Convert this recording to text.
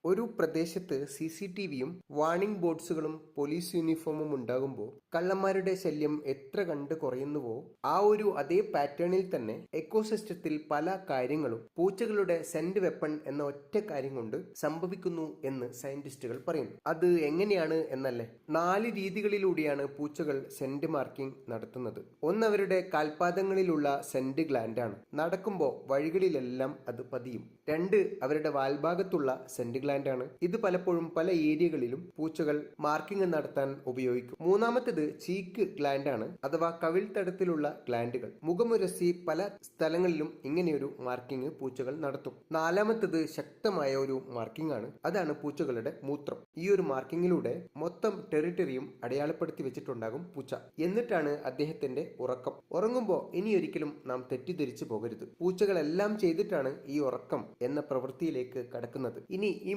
ഒരു പ്രദേശത്ത് CCTVയും warning ബോർഡ്സുകളും police യൂണിഫോമും ഉണ്ടാകുമ്പോൾ കള്ളന്മാരുടെ ശല്യം എത്ര കണ്ട് കുറയുന്നുവോ ആ ഒരു അതേ പാറ്റേണിൽ തന്നെ എക്കോസിസ്റ്റത്തിൽ പല കാര്യങ്ങളും പൂച്ചകളുടെ സെന്റ് വെപ്പൺ എന്ന ഒറ്റ കാര്യം കൊണ്ട് സംഭവിക്കുന്നു എന്ന് സയന്റിസ്റ്റുകൾ പറയുന്നു. അത് എങ്ങനെയാണ് എന്നല്ലേ? 4 രീതികളിലൂടെയാണ് പൂച്ചകൾ സെന്റ് മാർക്കിംഗ് നടത്തുന്നത്. ഒന്ന്, അവരുടെ കാൽപാദങ്ങളിലുള്ള സെന്റ് ഗ്ലാൻഡ് ആണ്. നടക്കുമ്പോൾ വഴികളിലെല്ലാം അത് പതിയും. 2, അവരുടെ വാൽഭാഗത്തുള്ള സെന്റ് ഗ്ലാൻഡ് ആണ്. ഇത് പലപ്പോഴും പല ഏരിയകളിലും പൂച്ചകൾ മാർക്കിംഗ് നടത്താൻ ഉപയോഗിക്കും. മൂന്നാമത്തേത് ചീക്ക് ഗ്ലാൻഡ് ആണ്, അഥവാ കവിൾ തടത്തിലുള്ള ഗ്ലാൻഡുകൾ. മുഖമുരസി പല സ്ഥലങ്ങളിലും ഇങ്ങനെയൊരു മാർക്കിംഗ് പൂച്ചകൾ നടത്തും. നാലാമത്തേത് ശക്തമായ ഒരു മാർക്കിംഗ് ആണ്, അതാണ് പൂച്ചകളുടെ മൂത്രം. ഈ ഒരു മാർക്കിങ്ങിലൂടെ മൊത്തം ടെറിട്ടറിയും അടയാളപ്പെടുത്തി വെച്ചിട്ടുണ്ടാകും പൂച്ച. എന്നിട്ടാണ് അദ്ദേഹത്തിന്റെ ഉറക്കം. ഉറങ്ങുമ്പോൾ ഇനിയൊരിക്കലും നാം തെറ്റിദ്ധരിച്ചു പോകരുത്. പൂച്ചകളെല്ലാം ചെയ്തിട്ടാണ് ഈ ഉറക്കം എന്ന പ്രവൃത്തിയിലേക്ക് കടക്കുന്നത്. ഇനി ഈ